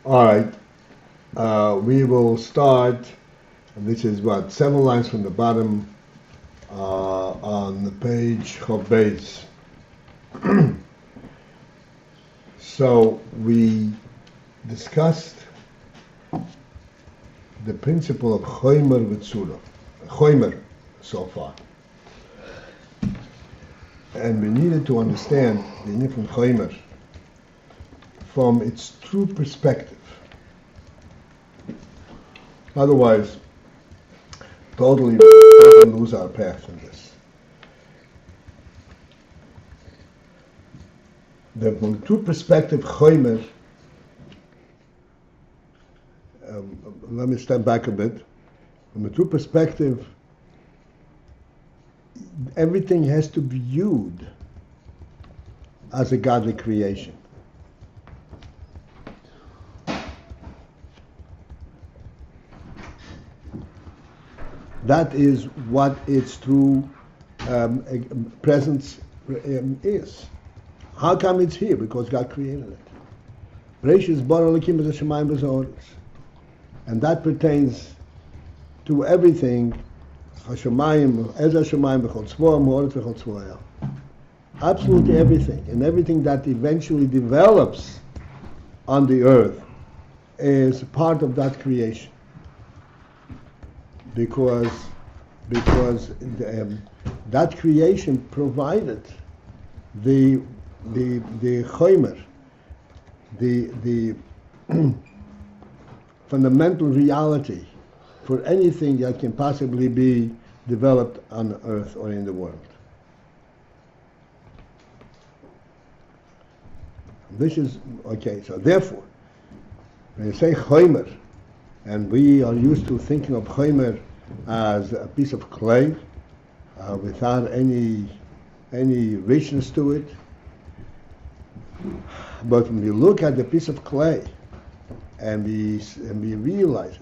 All right, we will start, this is what, 7 lines from the bottom on the page of Beis. So we discussed the principle of Chomer v'Tzura, Chomer so far. And we needed to understand the meaning from Chomer from its true perspective. Otherwise, totally lose our path in this. The true perspective, Chomer, let me step back a bit. From the true perspective, everything has to be viewed as a godly creation. That is what its true presence is. How come it's here? Because God created it. Bereshis bara Elokim es hashamayim v'ha'aretz. And that pertains to everything. Hashamayim, ez hashamayim v'chol tzvoam, ha'aretz v'chol tzvoaya. Absolutely everything. And everything that eventually develops on the earth is part of that creation. Because that creation provided the chomer, the fundamental reality for anything that can possibly be developed on earth or in the world. This is okay. So therefore, when you say chomer, and we are used to thinking of chomer as a piece of clay without any richness to it. But when we look at the piece of clay and we realize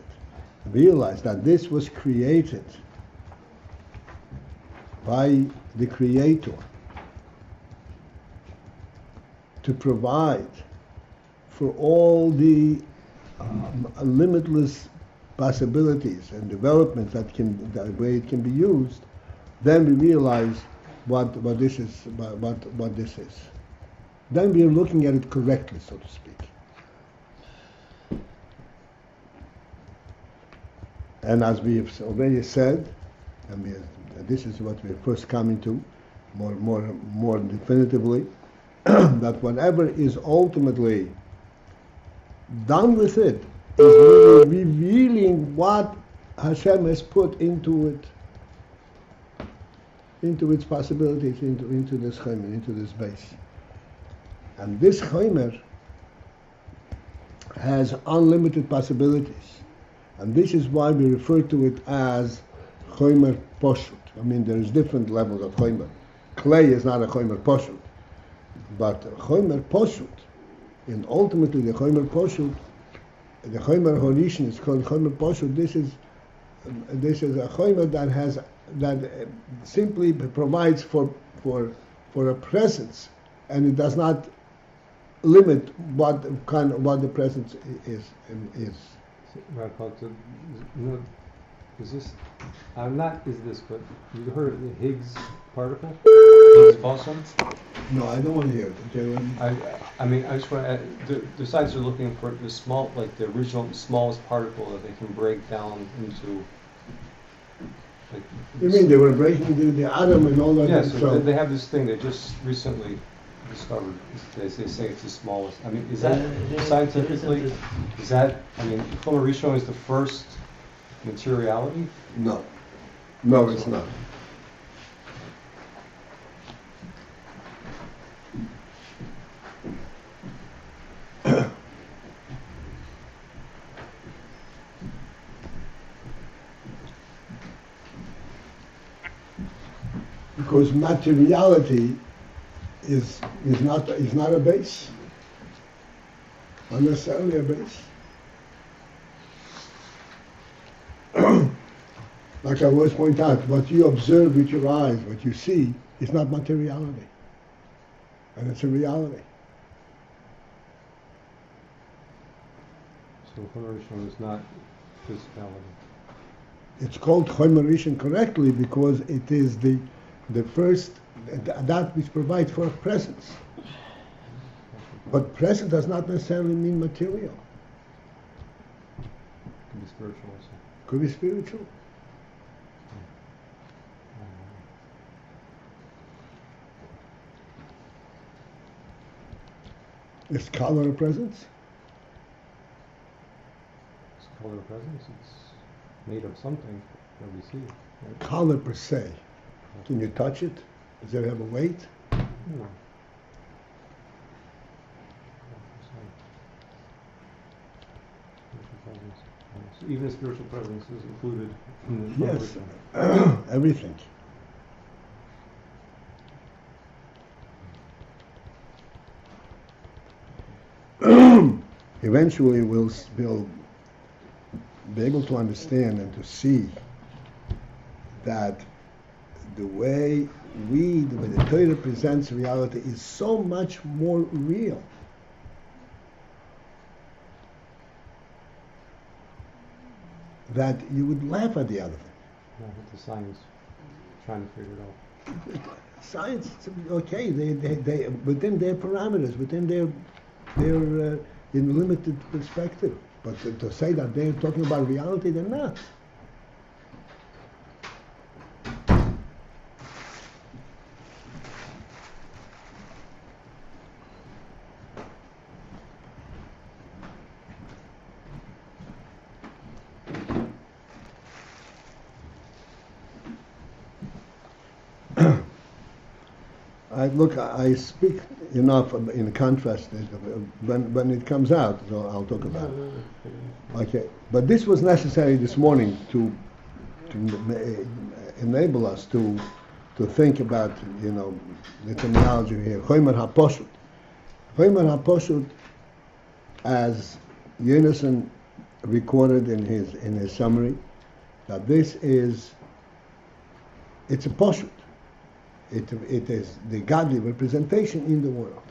that this was created by the Creator to provide for all the limitless possibilities and developments the way it can be used, then we realize what this is. Then we are looking at it correctly, so to speak. And as we have already said, and this is what we are first coming to, more definitively, that whatever is ultimately done with it is really revealing what Hashem has put into it, into its possibilities, into this chomer, into this base. And this chomer has unlimited possibilities. And this is why we refer to it as chomer poshut. I mean, there's different levels of chomer. Clay is not a chomer poshut, but chomer poshut, and ultimately the chomer poshut, the chomer horishin is called chomer poshut. This is a chomer that simply provides for a presence, and it does not limit what the presence is. Right, is this? I'm not. Is this? But you heard of the Higgs particle? Higgs boson? No, I don't want to hear it. Okay. I mean, I just want to. The scientists are looking for the small, like the original smallest particle that they can break down into. Like, you mean they were breaking the atom and all that? Yeah, so they have this thing they just recently discovered. They say it's the smallest. I mean, is that scientifically? Is that? I mean, Chomer Rishon is the first materiality? No, it's not. Because materiality is not a base, not necessarily a base. Like I always point out, what you observe with your eyes, what you see, is not materiality, and it's a reality. So Chomer Rishon is not physicality. It's called Chomer Rishon correctly because it is the first, that which provides for presence. But presence does not necessarily mean material. It can be spiritual also. Could be spiritual. Is color a presence? It's color of presence. It's made of something that we see. Right? Color per se. Can you touch it? Does it have a weight? No. So even spiritual presence is included in the Yes, Chomer Rishon. everything. Eventually we'll be able to understand and to see that the way the way the Torah presents reality is so much more real. That you would laugh at the other thing. Not with the science trying to figure it out. Science, okay, they within their parameters, within their in limited perspective. But to say that they're talking about reality, they're not. I speak enough in contrast when it comes out, so I'll talk about it. Okay, but this was necessary this morning to enable us to think about, the terminology here. Chomer HaPoshut. Chomer HaPoshut, as Yonason recorded in his summary, that it's a Poshut. It is the godly representation in the world.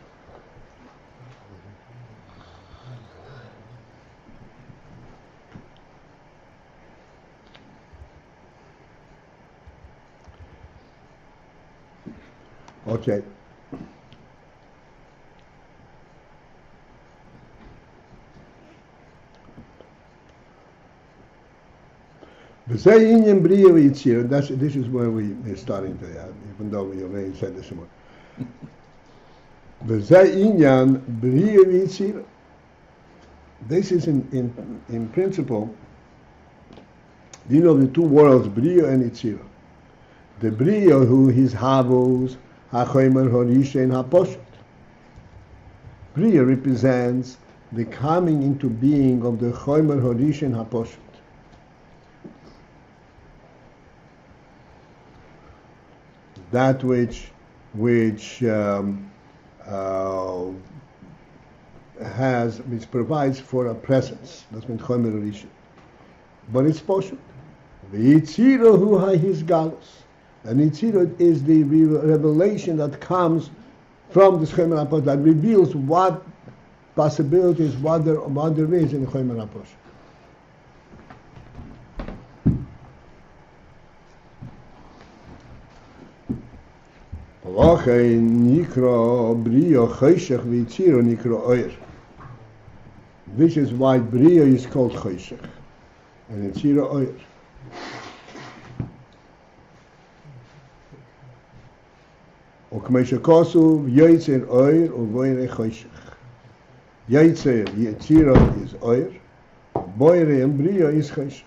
Okay. This is where we're starting to, even though we already said this one. This is in principle, the two worlds, Bria and Yitzira. The Bria, who is Havos, HaChomer, HaRisha, and HaPoshut. Bria represents the coming into being of the Chomer, HaRisha, and HaPoshut. That which provides for a presence. That's meant Chomer Rishon. But it's Poshut. The Yitzira hu his galus. And Yitzira is the revelation that comes from the Chomer HaPoshut, that reveals what possibilities, what there is in the Chomer HaPoshut. This is why Bria is called Choshech and Yitzira Oyer. Ukmeshikosu Yitzer Oyer uVoyre Choshech. Yitzer Yitzira is Oyer, Boyre and Bria is Choshech.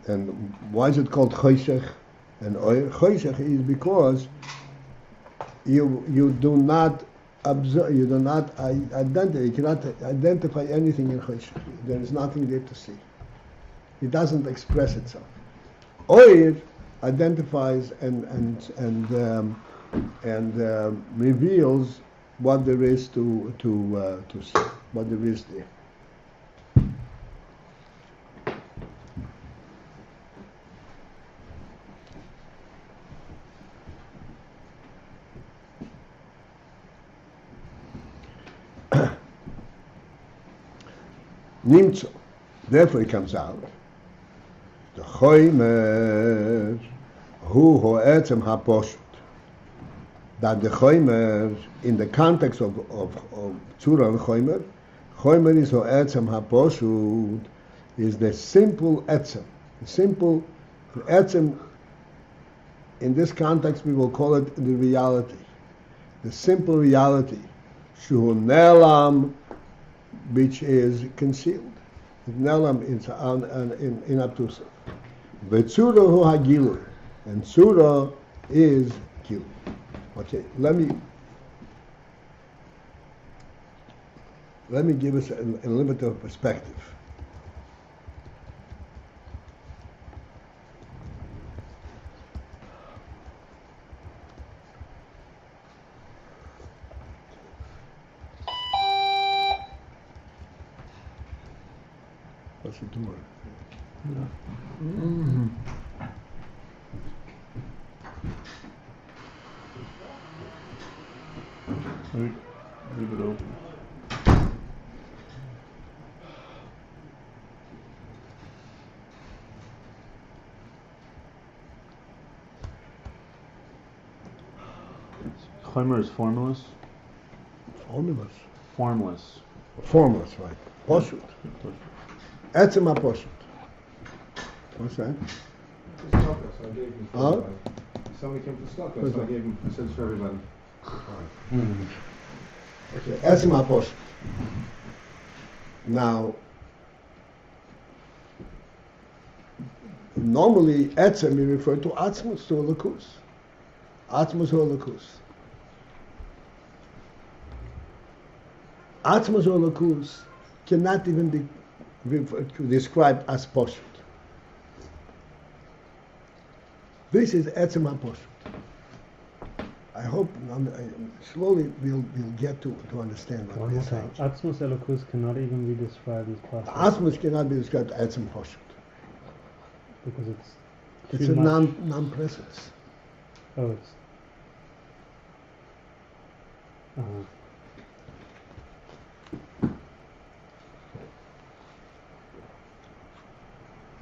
And why is it called Choshech and Oyer? Choshech is because you do not observe, you cannot identify anything in Choshech. There is nothing there to see. It doesn't express itself. Oyer identifies and reveals what there is to see, what there is there. Nimtzo. Therefore it comes out. The choimer hu ho'etzem haposhut. That the choimer, in the context of tzura and choimer is ho'etzem haposhut, is the simple etzem. The simple etzem, in this context we will call it the reality. The simple reality. Shu nelam, which is concealed. Nelam is in Abtusaf. V'tzura hu hagilur, and tzura is gilur. Okay, let me give us a little bit of perspective. What's it doing? Mm-hmm. Leave it open. Chomer is formless? Formless. Formless. Formless, right. Poshut. Etzem ha-poshut. What's that? So I gave him for Huh? everybody. Somebody came for stock, so I gave him a sense for everybody. Okay, Etzem ha-poshut. Now, normally Etzem we refer to Atzmus, to Elokus. Atzmus or Elokus. Atzmus or Elokus cannot even be described as poshut. This is etzem ha-poshut. I hope slowly we'll get to understand what we're saying. Atzmus Elokus cannot even be described as poshut. Atzmus cannot be described as etzem poshut. Because it's a non-presence. Oh, it's.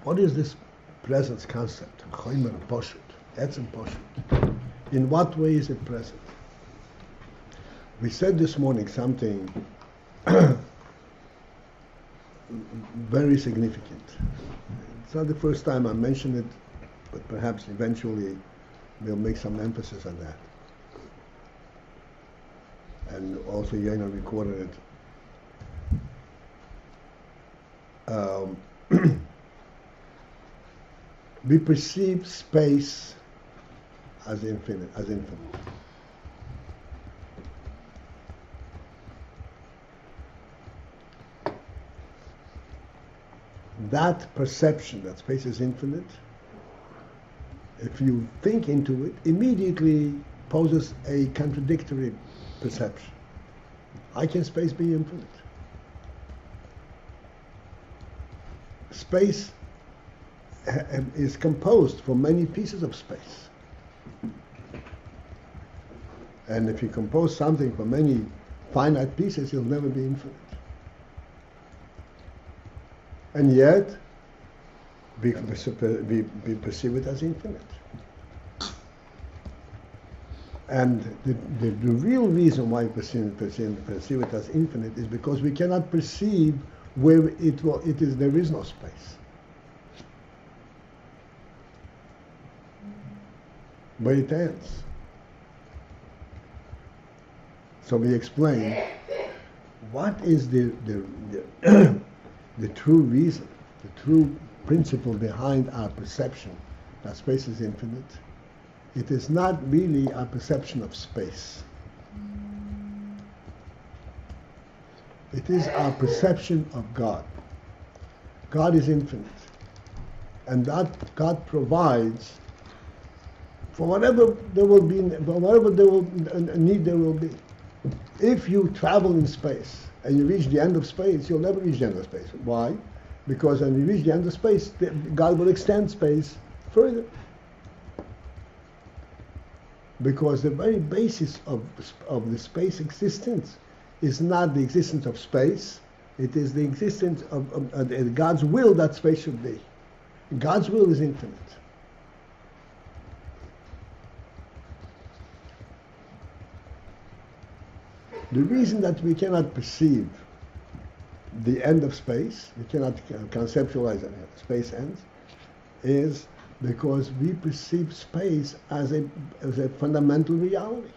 What is this presence concept? Chomer poshut, etzem poshut. In what way is it present? We said this morning something very significant. It's not the first time I mention it, but perhaps eventually we'll make some emphasis on that. And also Yana recorded it. We perceive space as infinite. That perception that space is infinite, if you think into it, immediately poses a contradictory perception. How can space be infinite? Space is composed from many pieces of space. And if you compose something from many finite pieces, it'll never be infinite. And yet, we perceive it as infinite. And the real reason why we perceive it as infinite is because we cannot perceive where there is no space. Where it ends. So we explain what is the true reason, the true principle behind our perception that space is infinite. It is not really our perception of space. It is our perception of God. God is infinite. And that God provides for whatever there will be, for whatever there will need there will be. If you travel in space and you reach the end of space, you'll never reach the end of space. Why? Because when you reach the end of space, God will extend space further. Because the very basis of the space existence is not the existence of space, it is the existence of God's will that space should be. God's will is infinite. The reason that we cannot perceive the end of space, we cannot conceptualize that space ends, is because we perceive space as a fundamental reality.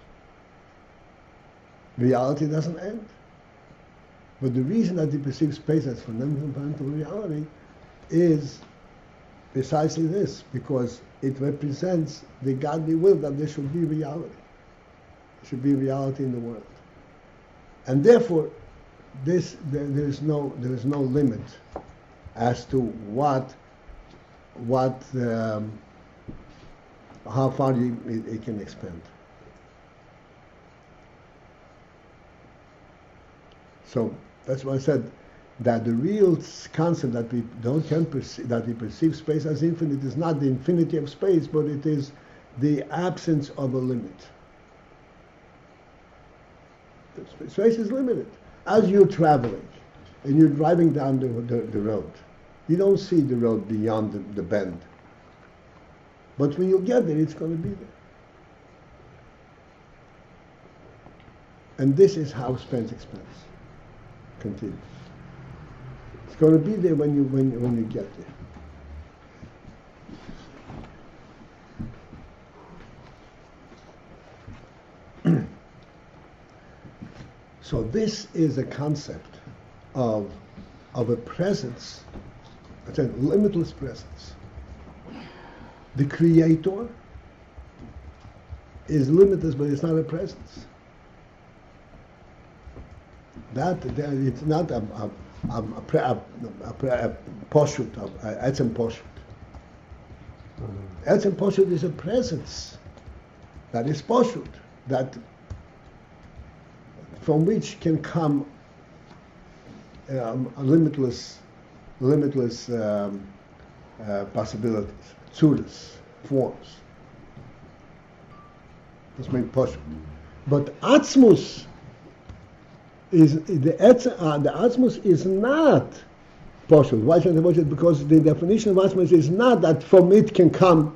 Reality doesn't end. But the reason that we perceive space as fundamental reality is precisely this, because it represents the godly will that there should be reality. There should be reality in the world. And therefore, there is no limit as to how far it can expand. So that's why I said that the real concept that we perceive space as infinite is not the infinity of space, but it is the absence of a limit. Space is limited. As you're traveling and you're driving down the road, you don't see the road beyond the bend. But when you get there, it's going to be there. And this is how space expands. Continues. It's going to be there when you get there. So this is a concept of a presence, a limitless presence. The Creator is limitless, but it's not a presence. It's not a poshut, etzem poshut. Etzem poshut is a presence that is poshut, that from which can come limitless possibilities, tzudas, forms. That's made poshut. But atzmus is the atzmus is not poshut. Why is it poshut? Because the definition of atzmus is not that from it can come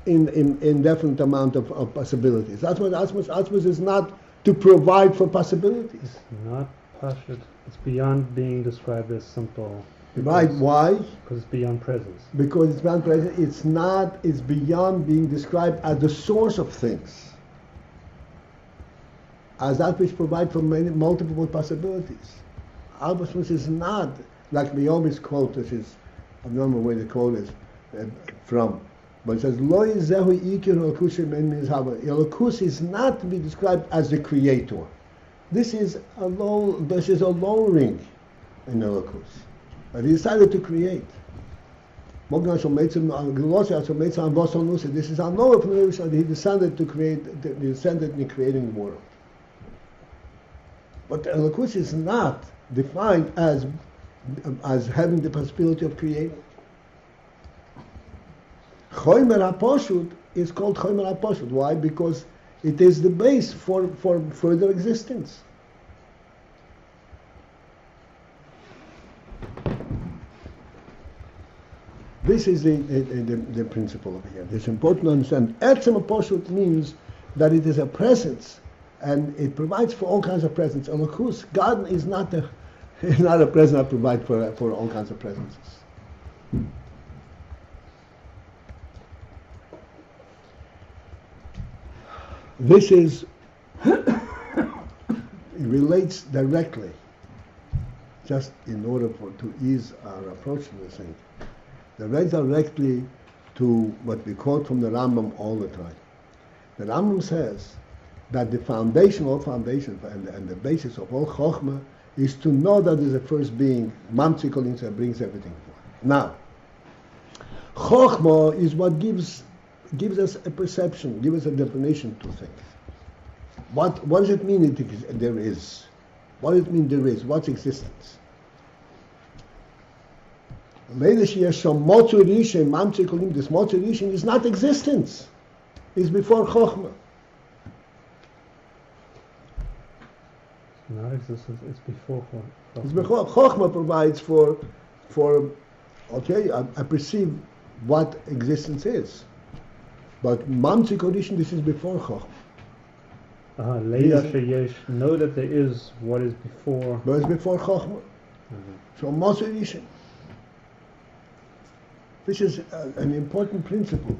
in indefinite amount of possibilities. That's what atzmus is not to provide for possibilities. It's not pashut. It's beyond being described as simple. Right? Why? Because it's beyond presence. Because it's beyond presence. It's beyond being described as the source of things, as that which provides for multiple possibilities. Atzmus is not like the Naomi's quote, which is, I don't remember where the quote is from. But it says, Lo yizehu ikir elokus min mizhava. Elokus is not to be described as the Creator. This is a low ring in Elokus. But he decided to create. This is our knowledge from the Rebbe. He descended to create. He descended in creating the world. But Elokus is not defined as having the possibility of creating. Chomer HaPoshut is called Chomer HaPoshut. Why? Because it is the base for further existence. This is the principle over here. It's important to understand. Etzem HaPoshut means that it is a presence, and it provides for all kinds of presence. Elokus, God is not a presence that provides for all kinds of presences. This is, it relates directly, just in order to ease our approach to this thing, relates directly to what we quote from the Rambam all the time. The Rambam says that the foundation, all foundations, and the basis of all Chokhmah is to know that there's a first being, Mamtzi that brings everything forth. Now, Chokhmah is what gives gives us a perception, gives us a definition to things. What does it mean there is? What does it mean there is? What's existence? This Motzei Rishon is not existence. It's before Chochmah. Not existence, it's before Chochmah. It's before Chochmah provides for okay, I perceive what existence is. But Mamtzik Rishon, this is before Chochmah. Leila sheyesh, know that there is what is before. But it's before Chochmah. So Motzei Rishon. This is an important principle.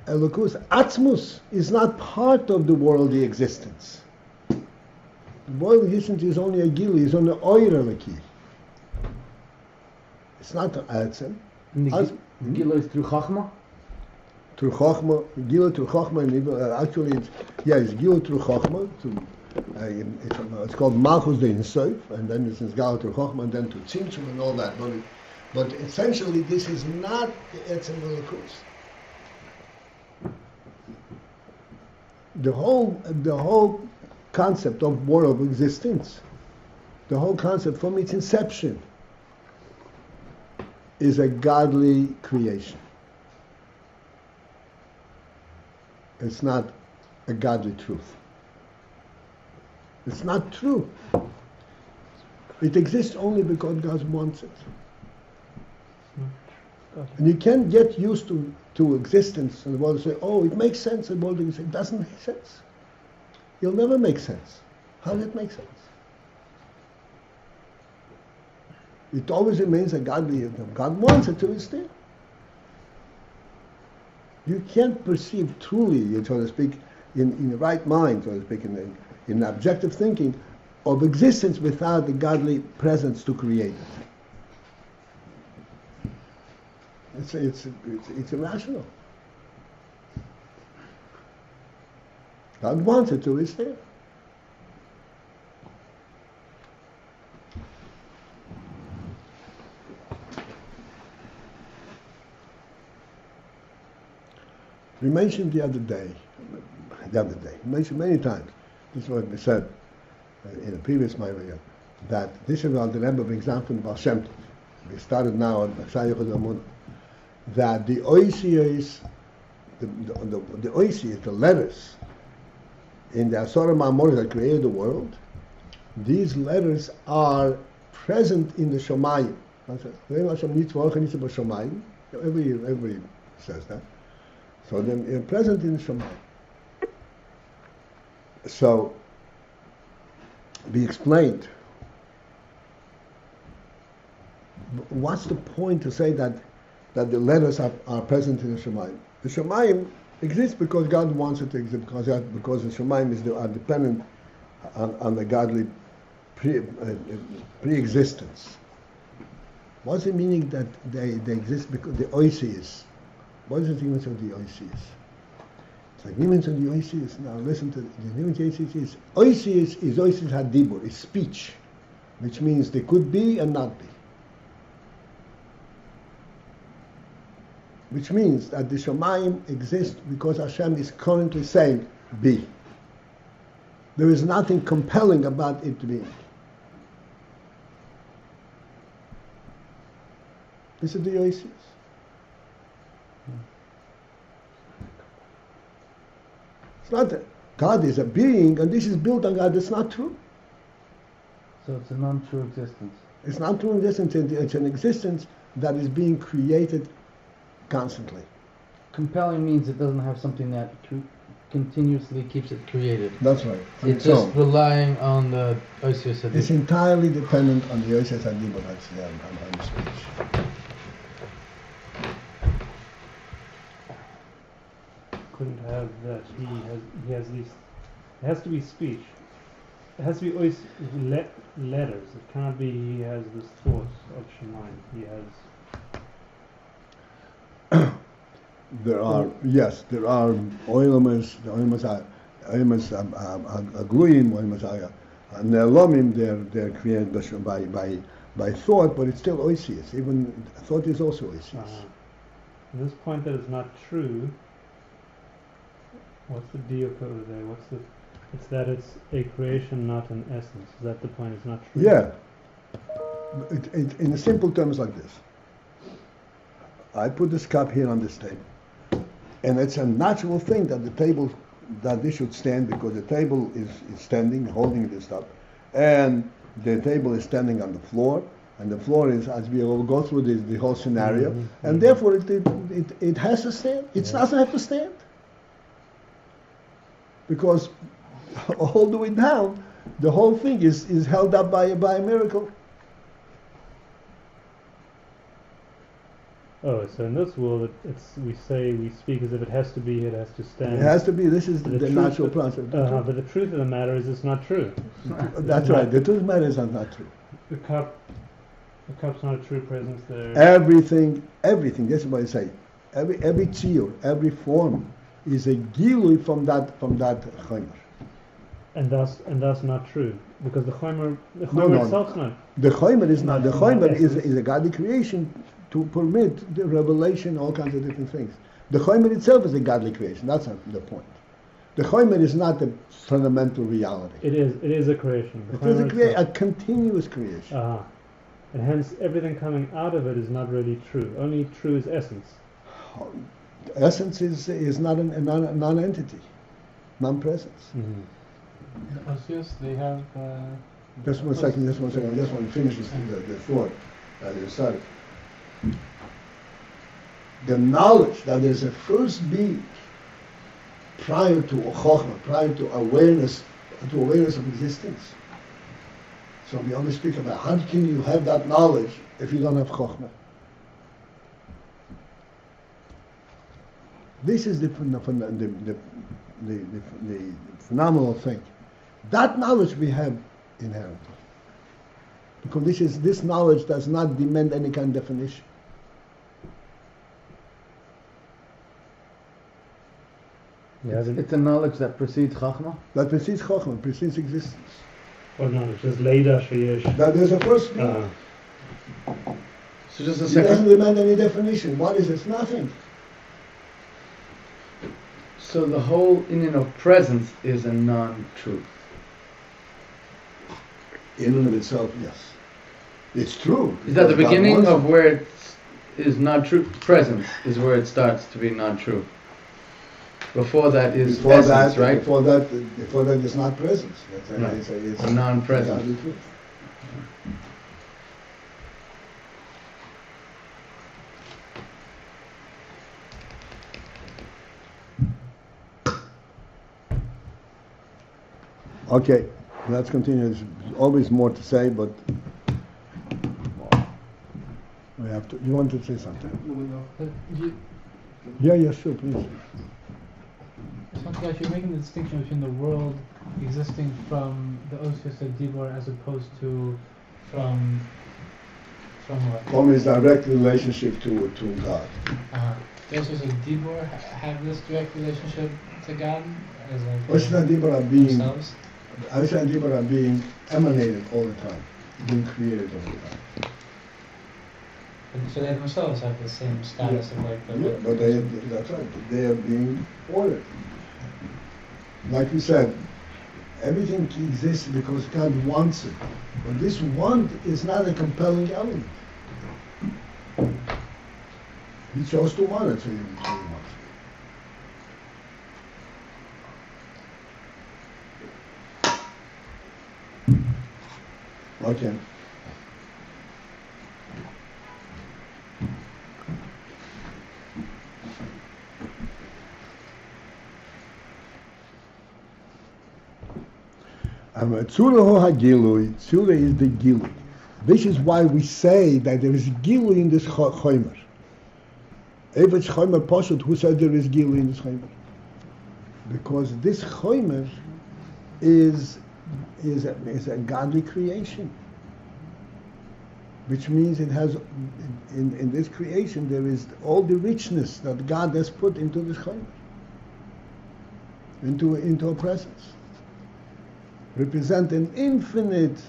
Elokus Atzmus is not part of the worldly existence. The worldly existence is only a gili, is only oir eliki. It's not an atzem. Gila is through Chachma? Through Chochmah, gila through Chochmah, and actually it's gila through Chochmah. It's called Malchus de Insof, and then it's gila through Chochmah, and then to Tzimtzum and all that. But essentially, this is not the Etzem Elokus. The whole concept of world of existence, the whole concept from its inception, is a godly creation. It's not a godly truth. It's not true. It exists only because God wants it. And you can't get used to existence and the world and say, oh, it makes sense, and the world will say, it doesn't make sense. It'll never make sense. How does it make sense? It always remains a godly, God wants it, so it's there. You can't perceive truly, so to speak, in the right mind, so to speak, in objective thinking, of existence without the godly presence to create it. It's irrational. God wants it to, it's there. We mentioned the other day, we mentioned many times, this is what we said in a previous Ma'ariya, that this is the Rebbe brings down from Baal Shem Tov. We started now on Shayach Amunah. That the oisios, the oisios, the letters in the Asara Ma'amor that created the world, these letters are present in the Shomayim. Everybody says that. So they're present in the Shomayim. So, be explained. What's the point to say that the letters are present in the Shemayim? The Shemayim exists because God wants it to exist, because the Shemayim are dependent on the godly pre-existence. What's the meaning that they exist? Because the oisios. What is the significance of the oisios? It's like significance of the oisios. Now listen to the significance of the oisios. Oisios is oisios hadibur, is speech, which means they could be and not be. Which means that the Shemayim exists because Hashem is currently saying, be. There is nothing compelling about it being. This is the oasis. It's not that God is a being and this is built on God. That's not true. So it's a non-true existence. It's not true existence. It's an existence that is being created constantly. Compelling means it doesn't have something that continuously keeps it created. That's right. It's just relying on the Oisios Hadibur. It's entirely dependent on the Oisios Hadibur, that's on the speech. Couldn't have that. He has these. It has to be speech. It has to be always letters. It cannot be he has this thoughts of Shemayim. He has. There are oilamas, the oilamas are agluim, oilamas are ne'elomim. They're created by thought, but it's still oisius. Even thought is also oisius. This point that is not true What's the diuk over there? What's the? It's that it's a creation, not an essence. Is that the point? It's not true. Yeah. In simple terms like this. I put this cup here on this table. And it's a natural thing that this should stand because the table is standing, holding this up. And the table is standing on the floor. And the floor is, as we will go through the whole scenario. Mm-hmm. And therefore it has to stand. It doesn't have to stand. Because all the way down, the whole thing is held up by a miracle. Oh, so in this world, we speak as if it has to be, it has to stand. It has to be. This is the natural process. But the truth of the matter is, it's not true. That's right. The truth of the matter is not true. The cup's not a true presence there. Everything. That's what I say. Every tziyur, every form, is a gilui from that chomer. And thus not true, because the chomer No. itself's not. The chomer is not. The Not chomer is essence. a godly creation to permit the revelation, all kinds of different things. The chomer itself is a godly creation. That's not the point. The chomer is not the fundamental reality. It is a creation. The It is chomer a continuous creation. And hence everything coming out of it is not really true. Only true is essence. Essence is not a non-entity, non-presence. Mm-hmm. In Osius, they have. Just one second. I just want to finish the thought that you started. The knowledge that there's a first being prior to chokhmah, prior to awareness of existence. So we only speak about how can you have that knowledge if you don't have chokhmah. This is the phenomenal thing. That knowledge we have inherently. Because this knowledge does not demand any kind of definition. It's a knowledge that precedes Chachma. That precedes chokhmah, precedes existence. What knowledge? Just Leida Sheyesh. That there's a first being. So just a It second. doesn't demand any definition. What is it? It's nothing. So the whole Indian of presence is a non-truth. In and of itself, yes. It's true. Is that the because God beginning wants of it. where it is not true? Presence is where it starts to be not true. Before that is essence, right? Before that is not presence. Right. It's A non-presence. it's truth. Okay, let's continue. There's always more to say, but we have to. You want to say something? Yeah, sure, please. Something else, you're making the distinction between the world existing from the Osius of Dibor as opposed to from what? From his direct relationship to God. The Osius of Dibor have this direct relationship to God as like Oshna and Dibur are being, themselves? Oshna and Dibur are being emanated all the time, being created all the time. So they themselves have the same status of like the. Yeah, but that's right. They are being ordered. Like we said, everything exists because God wants it. But this want is not a compelling element. He chose to want it, so he wants it. Okay. Tzura hagilui, tzura is the gilui. This is why we say that there is gilui in this chomer. If it's chomer poshut, who said there is gilui in this chomer? Because this chomer is a godly creation, which means it has in this creation there is all the richness that God has put into this chomer, into a presence. Represent an infinite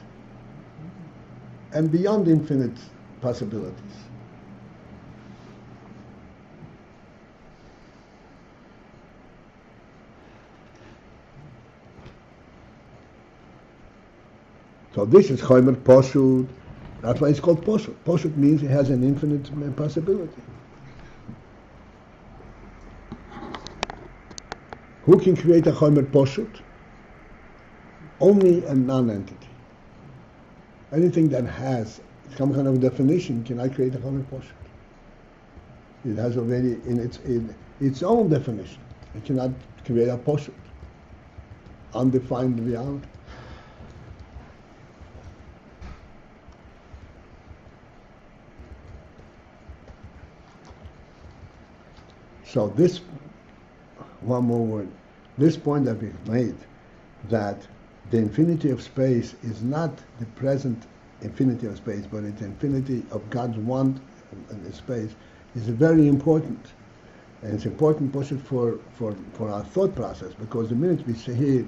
and beyond infinite possibilities. So this is Chomer Poshut. That's why it's called Poshut. Poshut means it has an infinite possibility. Who can create a Chomer Poshut? Only a non-entity. Anything that has some kind of definition cannot create a Chomer Poshut. It has already in its own definition. It cannot create a Poshut. Undefined reality. So this, one more word, this point that we've made, that the infinity of space is not the present infinity of space, but it's the infinity of God's want in space, is very important. And it's important for our thought process, because the minute we say here,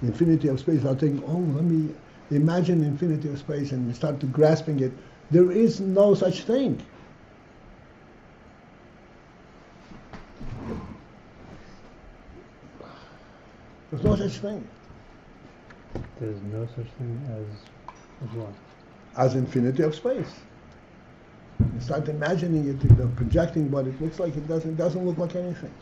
infinity of space, I'll think, oh, let me imagine infinity of space, and we start to grasping it. There is no such thing. There's no such thing. There's no such thing as what? As infinity of space. You start imagining it, projecting what it looks like. It doesn't look like anything.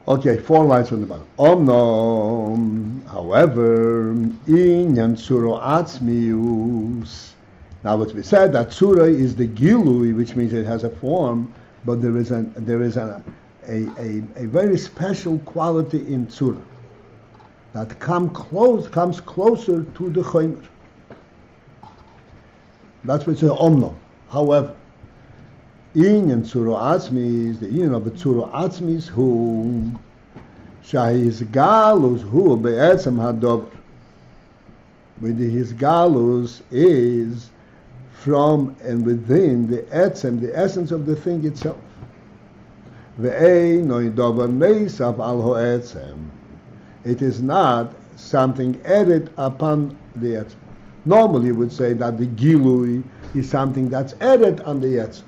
Okay, 4 lines from the bottom. Omnom, however, inyan tsuro atzmius. Now, what we said, that tsura is the gilui, which means it has a form, but there is a very special quality in tsura that comes closer to the chomer. That's what it says, omnom. However, Inyan Tzuro Atzmi is the Inyan of the Tzuro Atzmi is who Shahis Galus who Be'etzem Hadover. With his Galus is from and within the Etzem, the essence of the thing itself. Ve'ei no Dover Meisav al Ho'etzem. It is not something added upon the Etzem. Normally you would say that the Gilui is something that's added on the Etzem.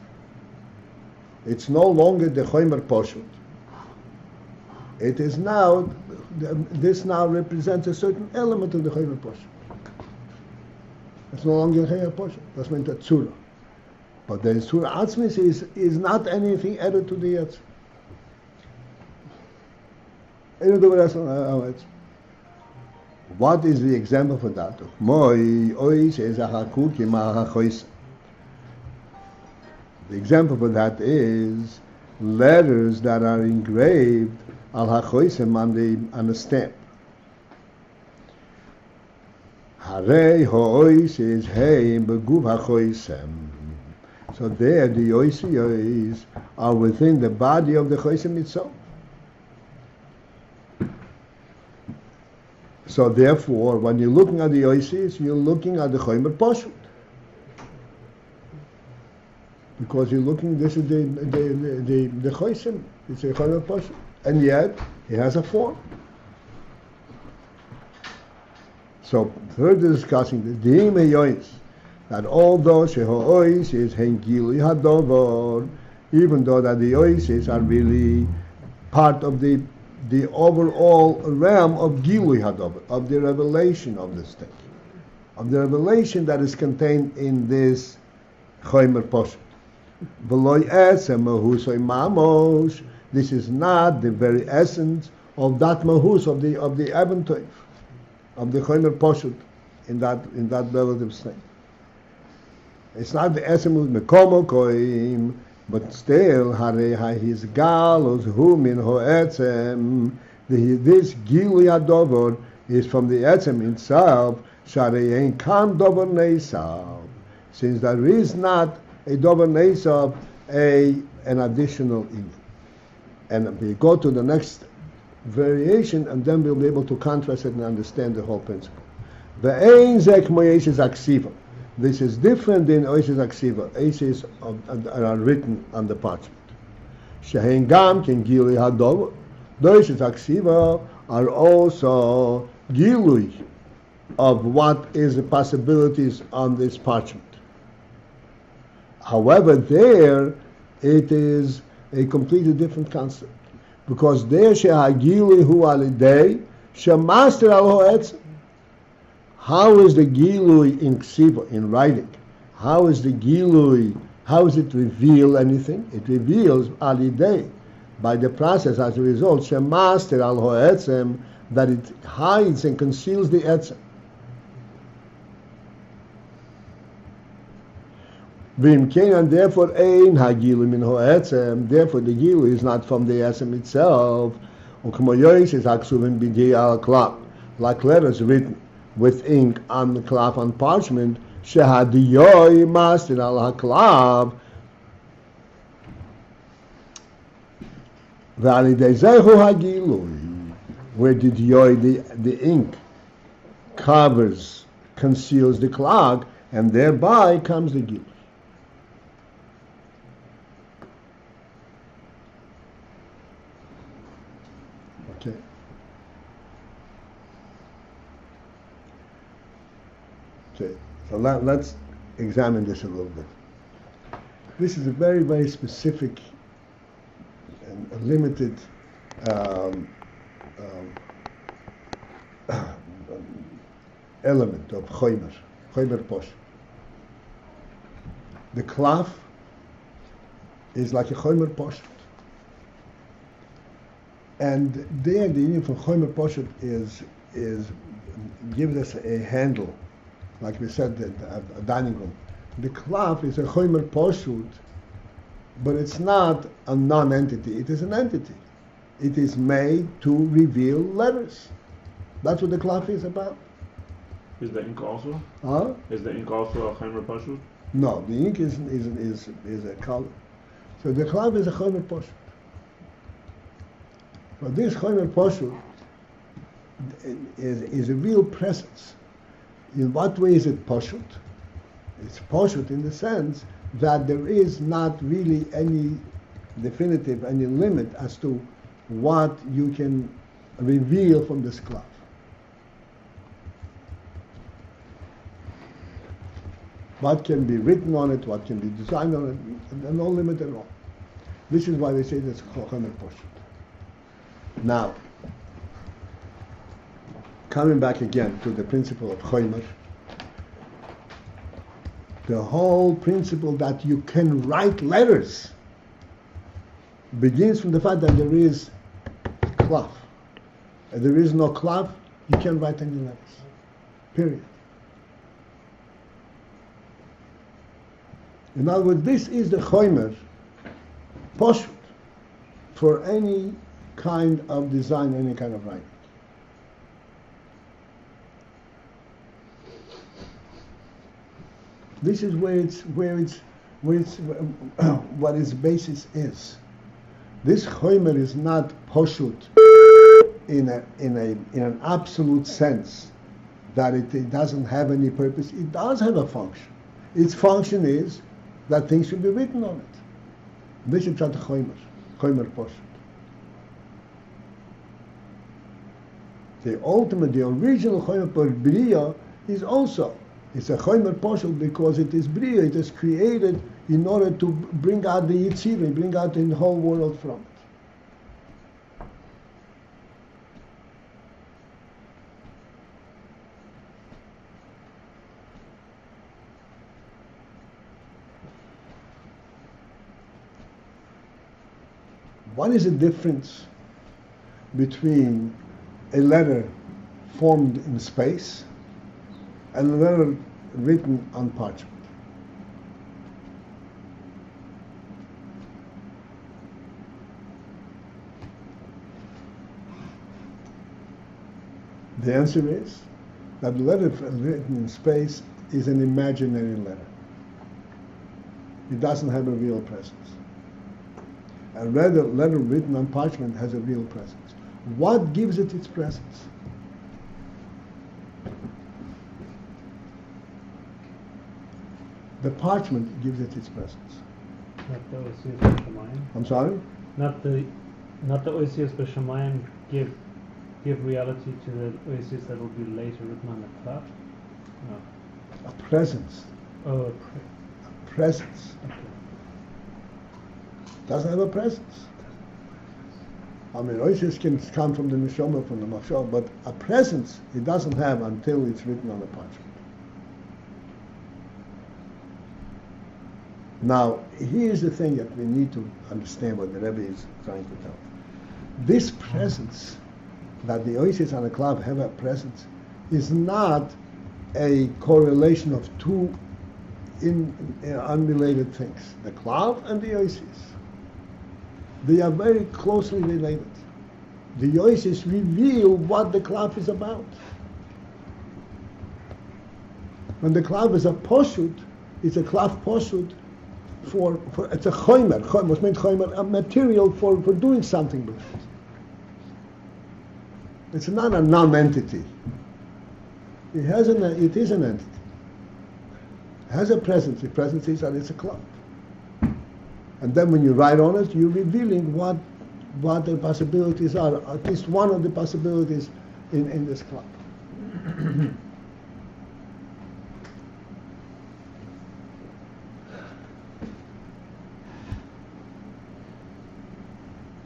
It's no longer the Chomer Poshut. It is now, this now represents a certain element of the Chomer Poshut. It's no longer Chomer Poshut. That's meant a Tzura. But the Tzura Atzmis is not anything added to the Yetz. What is the example for that? The example for that is letters that are engraved al hachoisem on the stamp. Harei ho'ois is hey beguv hachoisem. So there the oisios are within the body of the choisem itself. So therefore, when you're looking at the oisios, you're looking at the chomer poshut. Because you're looking, this is the choisim, it's a chomer poshut, and yet it has a form. So further discussing the dimeyois, that although shehois is hengili hadover, even though that the oisis are really part of the overall realm of gilui hadover, of the revelation of this thing, of the revelation that is contained in this chomer poshut. This is not the very essence of that mahus of the Eventoif, of the Chomer Poshut in that relative state. It's not the essence of Mekomo Koim, but still Harei his galos hu min ho'etzem. This Gilui Hadover is from the etzem itself. Sharei ein kan dover neisav, since there is not a dover neisav, an additional evil. And we go to the next variation, and then we'll be able to contrast it and understand the whole principle. Ve'ein zek mo'esis aksiva. This is different than oisis aksiva. Oisis are written on the parchment. Shehein gam ken gili hadover. Doishes Aksiva are also gilui of what is the possibilities on this parchment. However, there it is a completely different concept, because there shehagilui hu alidei shemaster al ho'etzem. How is the gilui in ksiva, in writing? How is the gilui? How does it reveal anything? It reveals alidei, by the process as a result shemaster al ho'etzem, that it hides and conceals the etzem. And therefore, ein hagilu min ho'etzem. Therefore, the gilu is not from the etzem itself. Like letters written with ink on the cloth on parchment. Shehadiyoi master al haklav. Validezehu hagilu. Where did yoi, the ink covers, conceals the cloth, and thereby comes the gilu. Okay, so let's examine this a little bit. This is a very, very specific and a limited element of chomer posh. The cloth is like a chomer posh. And there the union for chomer posh is gives us a handle, like we said, a dining room. The cloth is a chomer poshut, but it's not a non-entity. It is an entity. It is made to reveal letters. That's what the cloth is about. Is the ink also? Huh? Is the ink also a chaimer pashut? No, the ink is a color. So the cloth is a chomer poshut. But this chomer poshut is a real presence. In what way is it poshut? It's poshut in the sense that there is not really any definitive, any limit as to what you can reveal from this cloth. What can be written on it, what can be designed on it, and no limit at all. This is why they say that's chomer poshut. Now, coming back again to the principle of chomer, the whole principle that you can write letters begins from the fact that there is cloth. If there is no cloth, you can't write any letters. Period. In other words, this is the chomer poshut for any kind of design, any kind of writing. This is where what its basis is. This chomer is not poshut in an absolute sense that it doesn't have any purpose. It does have a function. Its function is that things should be written on it. This is not chomer poshut. The ultimate, the original chomer bria is also. It's a chomer poshut because it is bria, it is created in order to bring out the yitzira, bring out the whole world from it. What is the difference between a letter formed in space and a letter written on parchment? The answer is that the letter written in space is an imaginary letter. It doesn't have a real presence. A letter written on parchment has a real presence. What gives it its presence? The parchment gives it its presence. Not the Osir Shemayim. I'm sorry? Not the Not the Oisius B'Shamayim give reality to the Oisius that will be later written on the cloud? No. A presence. Oh, A presence. okay. Doesn't have a presence. I mean, Oisius can come from the Neshama, from the Machshava, but a presence it doesn't have until it's written on the parchment. Now, here's the thing that we need to understand what the Rebbe is trying to tell. This presence, that the Oisius and the Klav have a presence, is not a correlation of two unrelated things. The Klav and the Oisius. They are very closely related. The Oisius reveal what the Klav is about. When the Klav is a poshut, it's a Klav poshut for it's a chomer. What's meant chomer? A material for doing something with it. It's not a non-entity. It is an entity. It has a presence. The presence is that it's a Klav. And then when you write on it, you're revealing what the possibilities are, at least one of the possibilities in this club.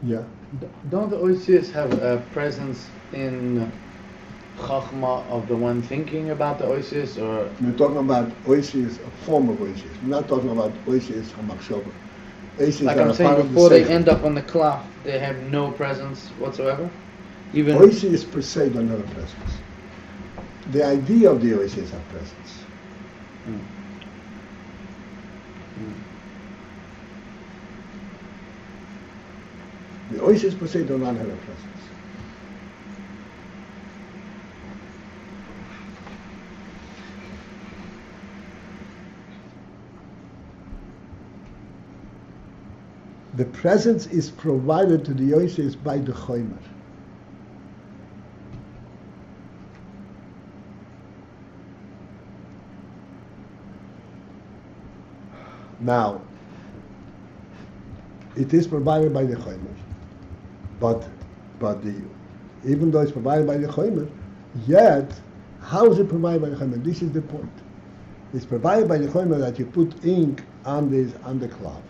Yeah. Don't the Oisius have a presence in Chachma of the one thinking about the Oisius, or? We're talking about Oisius, a form of Oisius. We're not talking about Oisius from Machshava. Like I'm saying, before they end up on the cloth, they have no presence whatsoever? Even Oisius per se don't have a presence. The idea of the Oisius have presence. Mm. The Oisius per se do not have a presence. The presence is provided to the Oisius by the Chomer. Now, it is provided by the Chomer, but even though it's provided by the Chomer, yet how is it provided by the Chomer? This is the point. It's provided by the Chomer that you put ink on the cloth.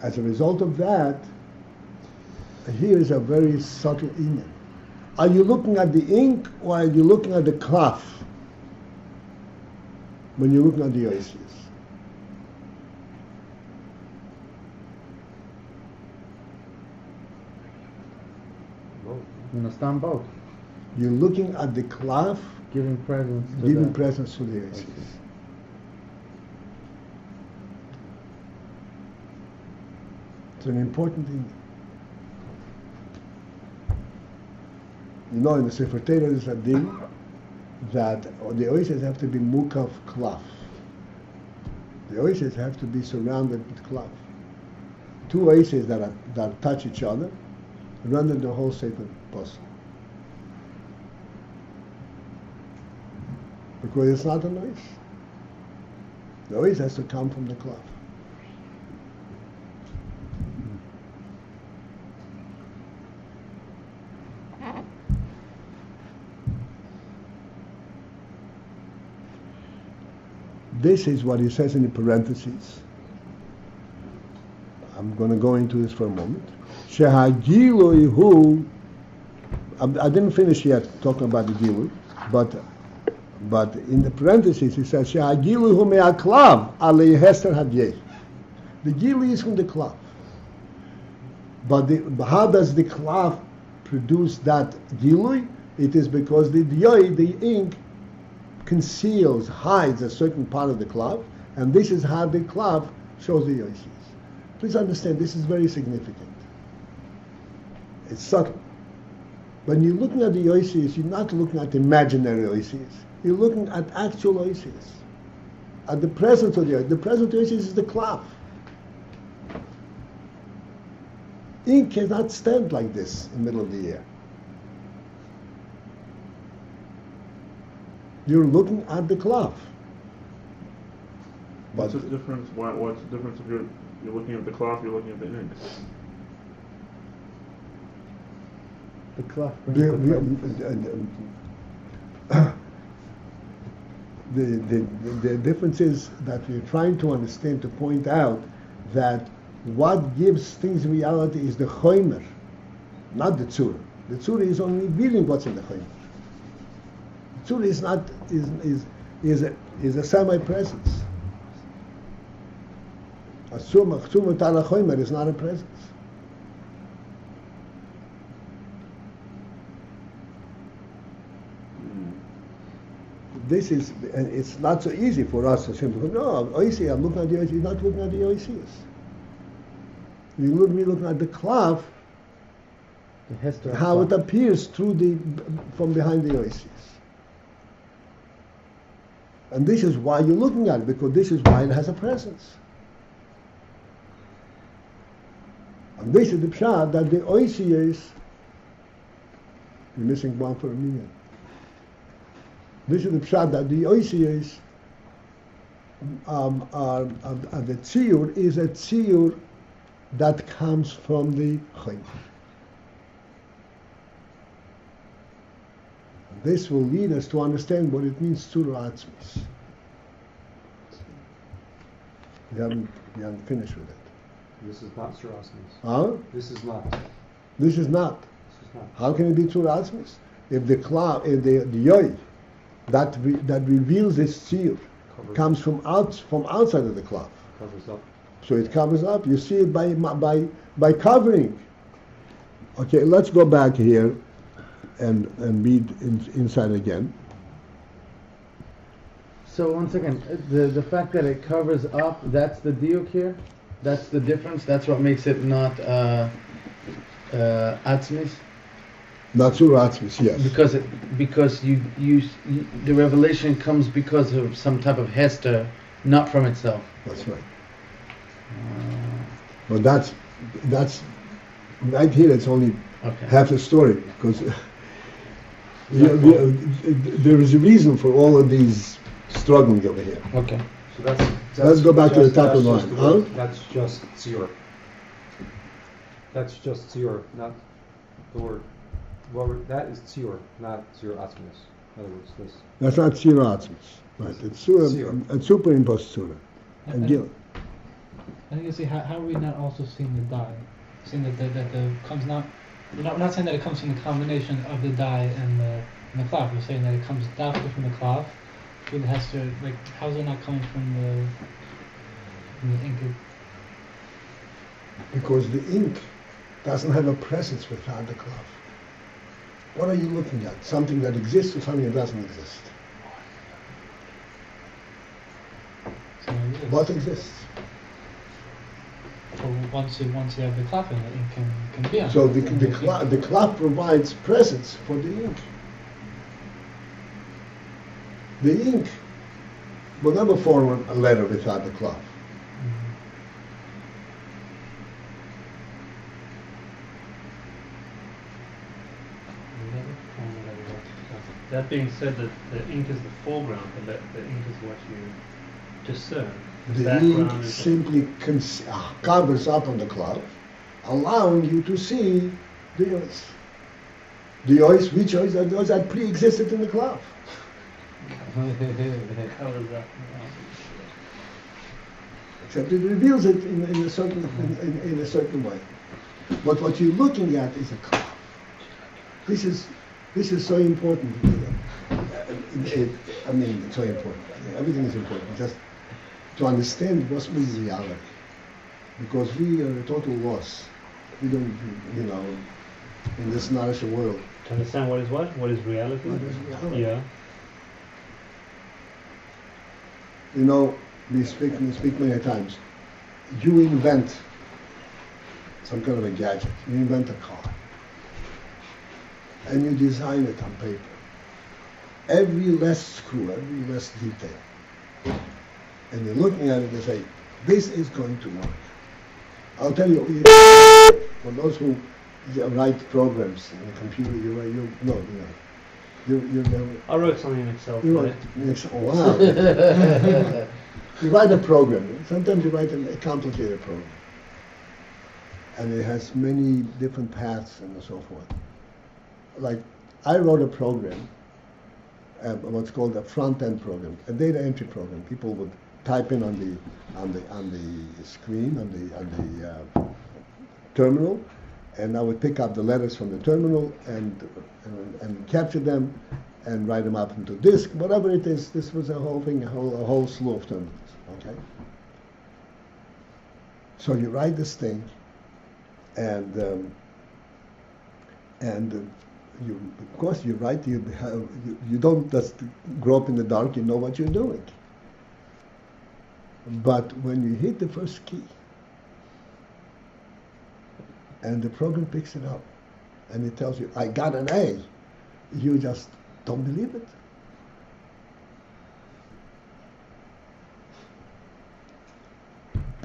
As a result of that, here is a very subtle inyan. Are you looking at the ink or are you looking at the cloth when you're looking at the Oisius? You understand both? You're looking at the cloth, Giving presence to giving the presence to the Oisius. It's an important thing. You know, in the Sefer Torah there's a din that the Oisius have to be mukaf klaf. The Oisius have to be surrounded with klaf. Two Oisius that touch each other render the whole Sefer Pasuk. Because it's not a noise. The Oisius has to come from the klaf. This is what he says in the parentheses. I'm going to go into this for a moment. Shehagilui hu. I didn't finish yet talking about the gilui, but in the parentheses he says Shehagilui hu me'aklav alei hester hadyeh. The gilui is from the klav. But how does the klav produce that gilui? It is because the ink, conceals, hides a certain part of the klav, and this is how the klav shows the Oisius. Please understand, this is very significant. It's subtle. When you're looking at the Oisius, you're not looking at imaginary Oisius. You're looking at actual Oisius. At the presence of the Oisius. The presence of the Oisius is the klav. Ink cannot stand like this in the middle of the year. You're looking at the cloth. What's the difference? What's the difference if you're You're looking at the cloth, you're looking at the ink. The cloth The, brings the we- presence. the difference is that we're trying to understand, to point out that what gives things reality is the choimer, not the tzura. The tzura is only revealing what's in the choimer. The tzura is not is a semi-presence. A tzuma tala choimer is not a presence. This is, and it's not so easy for us to simply go, no, oisi, I'm looking at the oisi. You're not looking at the oisius. You're looking at the cloth, The Hester how it cloth. appears through from behind the oisius. And this is why you're looking at it, because this is why it has a presence. And this is the pshat that the oisius, you're missing one for a minute. This is the pshat that the oisius the tziyur is a tziyur that comes from the chayim. This will lead us to understand what it means tzura atzmis. We haven't finished with it. This is not Surasmus. Huh? This is not. This is not. This is not. How can it be tzura atzmis? If the cloud, if the yoy that reveals this tziyur Covers, comes from outside of the cloth. covers up. So it covers up. You see it by covering. Okay, let's go back here and read inside again. So once again, the fact that it covers up, that's the diuk here? That's the difference? That's what makes it not atzmis? Not tzura atzmis, yes. Because you the revelation comes because of some type of hester, not from itself. That's right. But that's right here. It's only Okay. half the story, because there is a reason for all of these struggling over here. Okay. So that's Let's go back to the top of the that's line. just Huh? That's just tziyur. That's just tziyur, not the word. That is tziyur, not tziyur atzmis. In other words, this. That's not tzura atzmis. Right. It's Tzura. a superimposed tzura. And gil. I think you see how are we not also seeing the dye, seeing that the comes not. We're not saying that it comes from the combination of the dye and the cloth. We're saying that it comes directly from the cloth. It has to, like, how's it not coming from the ink? Because the ink doesn't have a presence without the cloth. What are you looking at? Something that exists or something that doesn't exist? So it is. What exists? So once you have the cloth in it, ink can be on. So it. the cloth provides presence for the ink. The ink will never form a letter without the cloth. That being said, that the ink is the foreground, but the ink is what you discern. The background ink is simply covers up on the cloth, allowing you to see the oils. The oils, which oils are those that pre-existed in the cloth. covers up. Except it reveals it in a certain way. But what you're looking at is a cloth. This is so important. I mean, it's so important. Everything is important. Just to understand what's really reality, because we are a total loss. We don't, in this nourished world. To understand what is what? What is reality? What is reality? Yeah. We speak many times. You invent some kind of a gadget. You invent a car, and you design it on paper. Every less screw, every less detail, and you're looking at it and say, "This is going to work." I'll tell you, for those who write programs in the computer, you never. I wrote something in Excel. You for write it. wow. You write a program. Sometimes you write a complicated program. And it has many different paths and so forth. Like, I wrote a program, what's called a front-end program, a data entry program. People would type in on the screen, on the terminal, and I would pick up the letters from the terminal and capture them and write them up into disk, whatever it is. This was a whole thing, a whole slew of terminals. Okay. So you write this thing, and you, of course, you write. You don't just grow up in the dark. You know what you're doing. But when you hit the first key, and the program picks it up, and it tells you, "I got an A," you just don't believe it.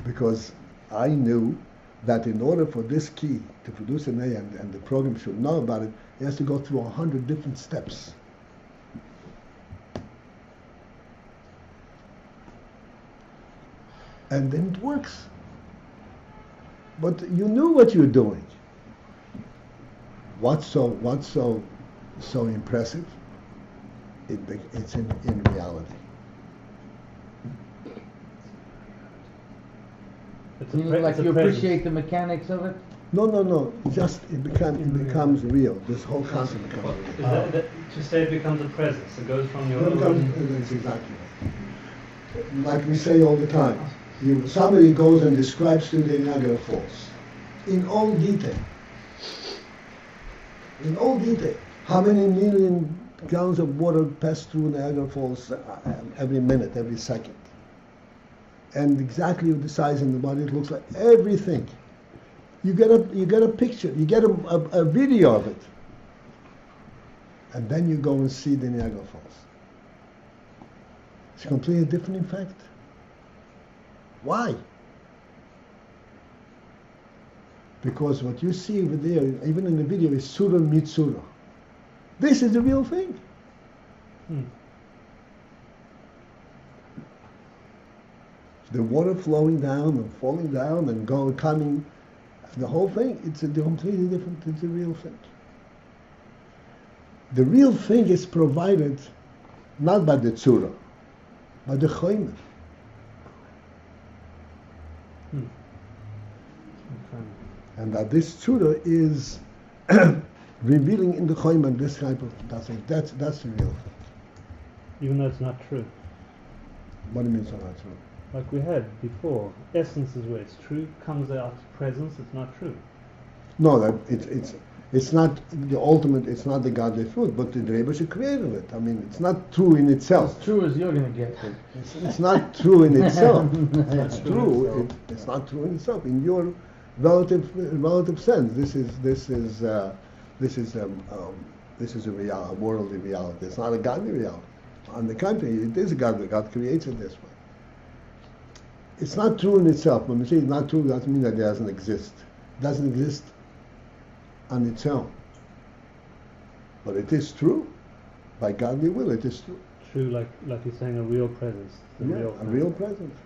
Because I knew that in order for this key to produce an A, and the program should know about it, it has to go through 100 different steps. And then it works. But you knew what you were doing. What's so impressive? It's in reality. Like you appreciate the mechanics of it? No. It becomes real. This whole concept becomes real. Is that to say it becomes a presence? It goes from your own. That's exactly right. Like we say all the time, somebody goes and describes to the Niagara Falls in all detail. In all detail, how many million gallons of water pass through Niagara Falls every minute, every second, and exactly the size and the body it looks like, everything. You get a picture, you get a video of it, and then you go and see the Niagara Falls. It's a completely different effect. Why? Because what you see over there, even in the video, is Surah Mitsura. This is the real thing. The water flowing down and falling down and coming, the whole thing, it's a completely different, it's a real thing. The real thing is provided not by the Tzura, by the Choymer. And that this Tzura is revealing in the Choymer this type of thing. That's the real thing. Even though it's not true. What do you mean it's not true? Like we had before, essence is where it's true, comes out presence, it's not true. No, that it's not the ultimate. It's not the godly fruit, but the Rebbe created it. I mean, it's not true in itself. As true as you're going to get it. It's not true in itself. It's true. It's not true in itself. In your relative sense, this is a worldly reality. It's not a godly reality. On the contrary, it is a godly. God creates it this way. It's not true in itself. When we say it's not true, it doesn't mean that it doesn't exist. It doesn't exist on its own. But it is true. By godly will, it is true. True, like you're saying, a real presence. A real presence.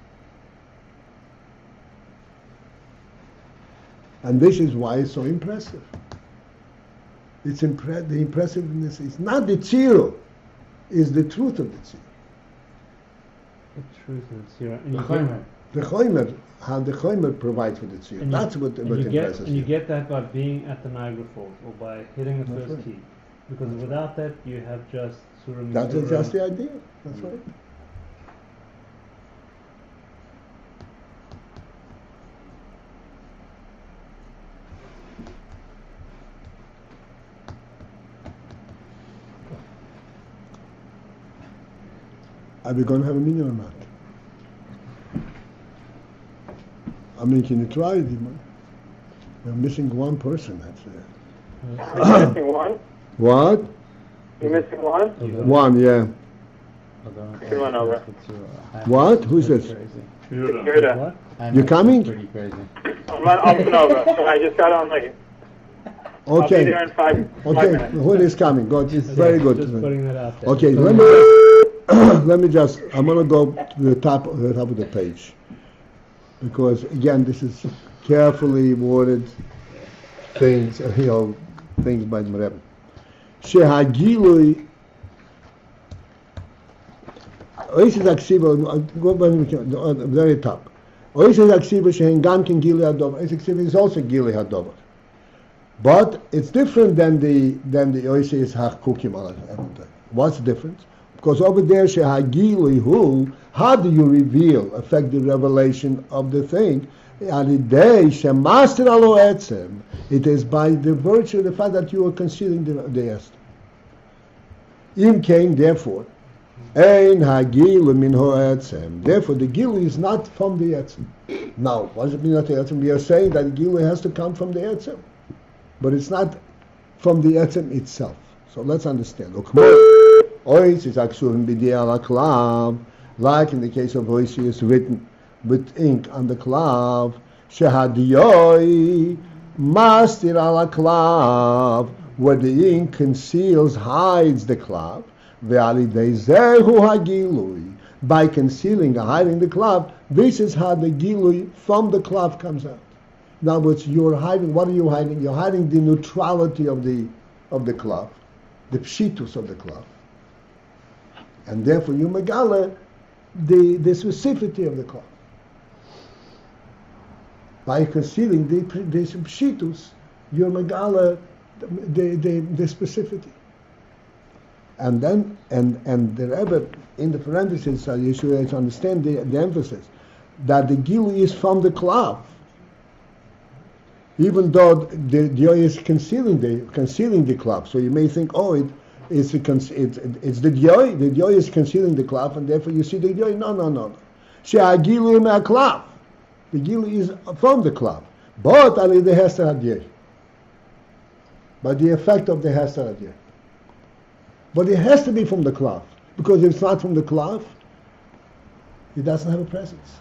And this is why it's so impressive. It's the impressiveness is not the tziro, it's the truth of the tziro. The truth of the tziro. The Choymer, how the Choymer provides for the tziro. That's what impresses you get that by being at the Niagara Falls, or by hitting the first right. key. Because without that, you have just Surah Mitzvah. That's just the idea. That's right. Are we going to have a meeting or not? I mean, can you try it? We're missing one person. That's it. You're missing one? What? You're missing one? One, yeah. Two one over. What? Who's this? Yehuda. You coming? Pretty crazy. I'm on Nova. I just got on late. I'll be there Okay. in five Okay. minutes. Who is coming? Good. Very good. Just putting that out there. Okay. Remember, let me just, I'm going to go to the top of the page. Because, again, this is carefully worded things, things by the Rebbe. Shehagilui, Oisis Aksiva, go by the very top. Oisis Aksiva Shehen Gamkin Gili Hadover. Oisis Aksiva is also Gili Hadover. But it's different than the Oisis Hakukim. What's the difference? Because over there, Shehagili, who, how do you reveal, affect the revelation of the thing? It is by the virtue of the fact that you are concealing the Esther. Im came, therefore, Ein Hagilu min ho'etzem. Therefore, the Gilu is not from the Etzem. Now, what does it mean not the Etzem? We are saying that the Gilu has to come from the Etzem. But it's not from the Etzem itself. So let's understand. Ois is aksurim b'di ala klav, like in the case of Ois, is written with ink on the klav. Shehadiyoi mastir ala klav, where the ink conceals, hides the klav. Ve'alidei zehu hagilui, by concealing or hiding the klav, this is how the gilui from the klav comes out. In other words, you're hiding. What are you hiding? You're hiding the neutrality of the klav, the pshitus of the klav. And therefore you megala the specificity of the klav. By concealing the pshitus, you're megala the specificity. And then and the Rebbe in the parentheses, you should understand the emphasis that the gilu is from the klav, even though the diyoi is concealing the klav. So you may think, it's the diyoi. The diyoi is concealing the klav, and therefore you see the diyoi. No. She'agilu me'aklav. The gilu is from the klav, but ali the hester hadiyoi. By the effect of the hester hadiyoi. But it has to be from the klav, because if it's not from the klav, it doesn't have a presence.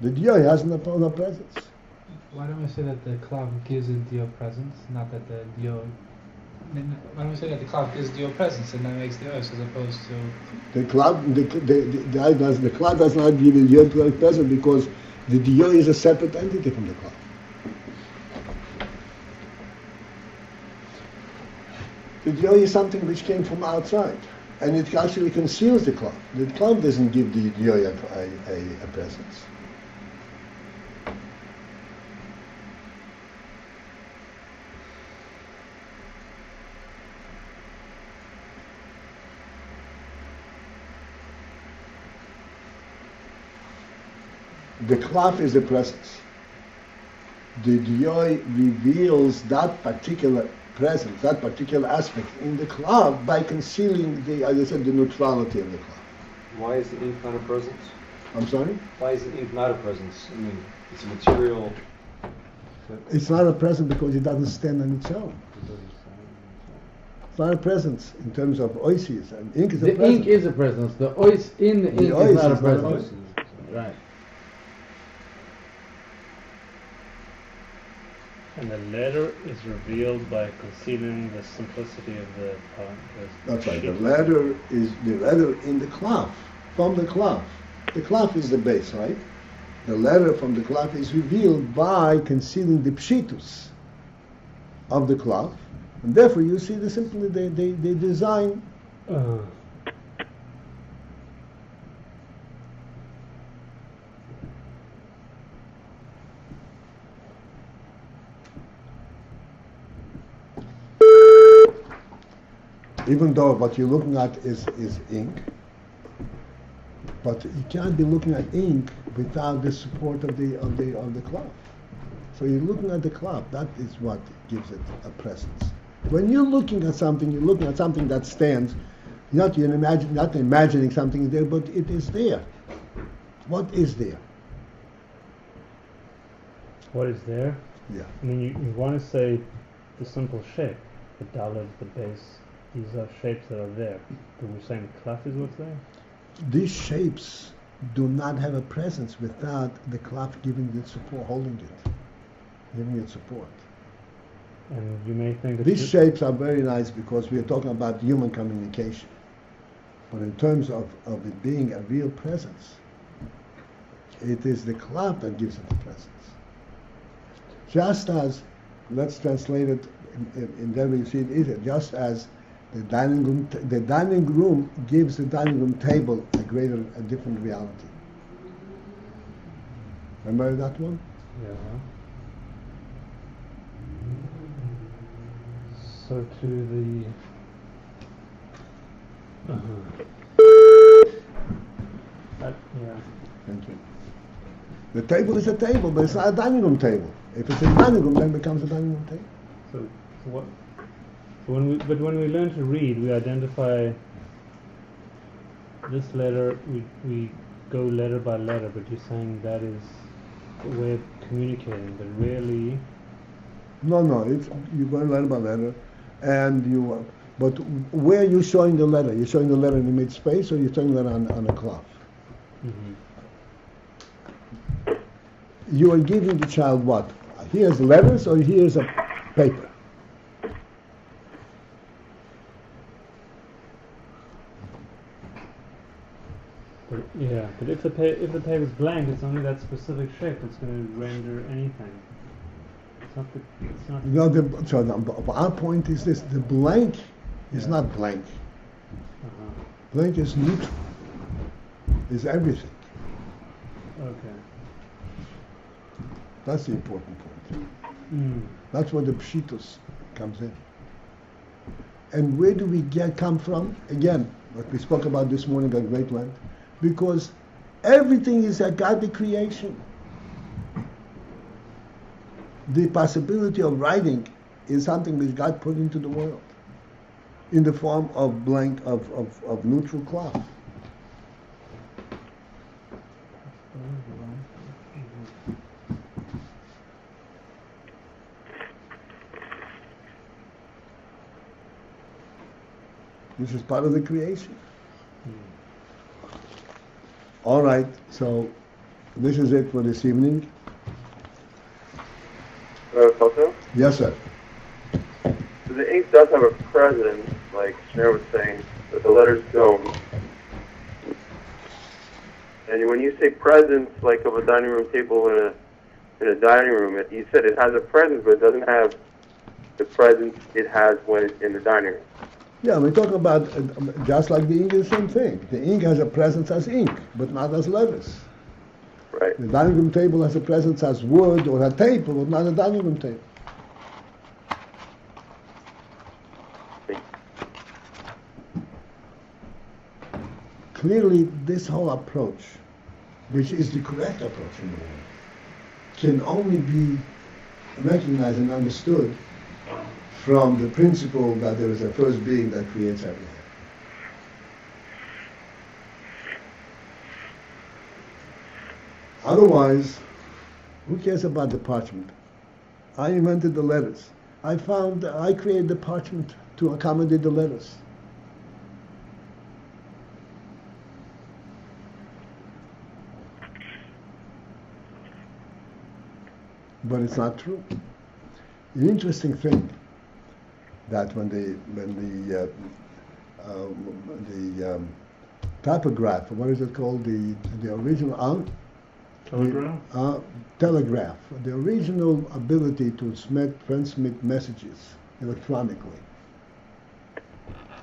The diyoi has no presence. Why don't we say that the klav gives it dio presence, not that the dio? Why don't we say that the klav gives dio presence, and that makes the os as opposed to the klav? The klav does not give the dio presence because the diyoi is a separate entity from the klav. The diyoi is something which came from outside, and it actually conceals the klav. The klav doesn't give the diyoi a presence. The klav is the presence. The diyoi reveals that particular presence, that particular aspect in the klav by concealing the neutrality of the klav. Why is the ink not a presence? I'm sorry? Why is the ink not a presence? I mean, it's a material. It's not a presence because it doesn't stand on its own. It's not a presence in terms of oises, and ink is a presence. The ink is a presence. The ois in the ink is not a presence. Right. And the letter is revealed by concealing the simplicity of the That's right. The letter in the klav, from the klav. The klav is the Beis, right? The letter from the klav is revealed by concealing the pshitus of the klav, and therefore you see they design. Even though what you're looking at is ink, but you can't be looking at ink without the support of the cloth. So you're looking at the cloth. That is what gives it a presence. When you're looking at something, you're looking at something that stands. Not imagining something there, but it is there. What is there? What is there? Yeah. I mean, you want to say the simple shape, the dalet, the base. These are shapes that are there. But we're saying clef is what's there? These shapes do not have a presence without the cloth giving it support, holding it, giving it support. And you may think that These shapes are very nice because we are talking about human communication. But in terms of it being a real presence, it is the cloud that gives it the presence. Just as, let's translate it in there you see it is, just as the dining room gives the dining room table a different reality. Remember that one? Yeah. So to the yeah. Thank you. The table is a table, but it's not a dining room table. If it's a dining room, then it becomes a dining room table. So what? So when we learn to read, we identify this letter. We go letter by letter. But you're saying that is a way of communicating, but really. No. It's you're going letter by letter, and you. But where are you showing the letter? You're showing the letter in the mid space, or you're showing the letter on a cloth? Mm-hmm. You are giving the child what? Here's letters, or here's a paper. But if the paper is blank, it's only that specific shape that's going to render anything. It's not. Our point is this: the blank is not blank. Blank is neutral. Is everything. Okay. That's the important point. Mm. That's where the pshitus comes in. And where do we come from? Again, what we spoke about this morning at great length. Because everything is a godly creation. The possibility of writing is something which God put into the world in the form of blank, of neutral cloth. This is part of the creation. All right, so this is it for this evening. Paltiel? Yes, sir. So the ink does have a presence, like Shner was saying, but the letters don't. And when you say presence, like of a dining room table in a dining room, you said it has a presence, but it doesn't have the presence it has when it's in the dining room. Yeah, we're talking about just like the ink is the same thing. The ink has a presence as ink, but not as letters. Right. The dining room table has a presence as wood or a table, but not a dining room table. Clearly, this whole approach, which is the correct approach in the world, can only be recognized and understood from the principle that there is a first being that creates everything. Otherwise, who cares about the parchment? I invented the letters. I created the parchment to accommodate the letters. But it's not true. The interesting thing that when the typograph, what is it called? The original Telegraph? telegraph, the original ability to transmit messages electronically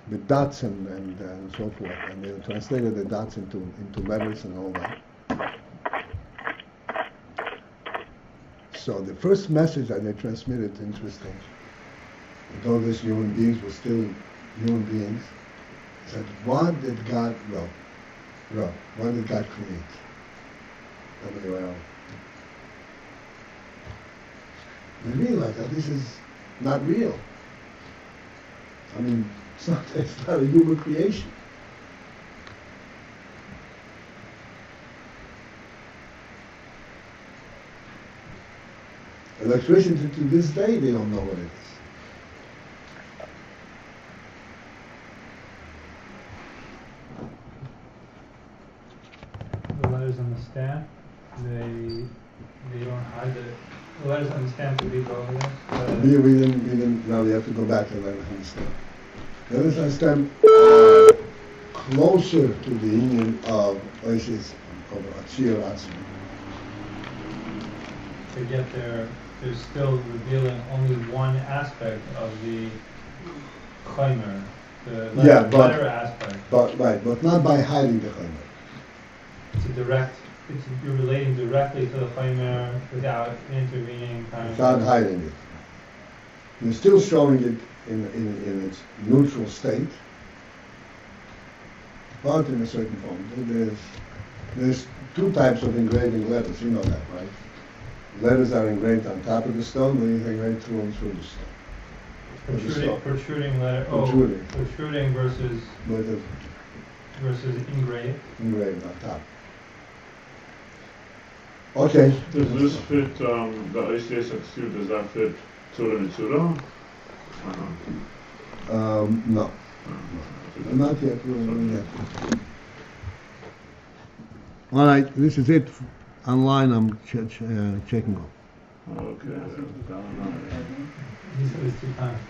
with dots and so forth, and they translated the dots into letters and all that. So the first message that they transmitted, interesting, with all these human beings were still human beings, said, what did God what did God create? Nobody went on. They realized that this is not real. I mean, it's not a human creation. Electricity to this day, they don't know what it is. The letters on the stamp, they don't hide the letters on the stamp to be over there. here we didn't, now we have to go back and let it understand. The other stem closer to the union of Oishis, of Achir Atzmi. To get there, they're still revealing only one aspect of the chaimer, the letter aspect. But not by hiding the chaimer. You're relating directly to the chaimer without intervening kind of. Without hiding it. You're still showing it in its neutral state, but in a certain form. There's two types of engraving letters, you know that, right? Letters are engraved on top of the stone, or you engrave through and through the stone. Protruding letter. Protruding versus engraved. Engraved on top. Okay. Does this fit the AyinBase Aksir? Does that fit Tzura Mitzura? No. Not yet. All right, this is it. Online, I'm checking off. Okay. He said it's 2 times.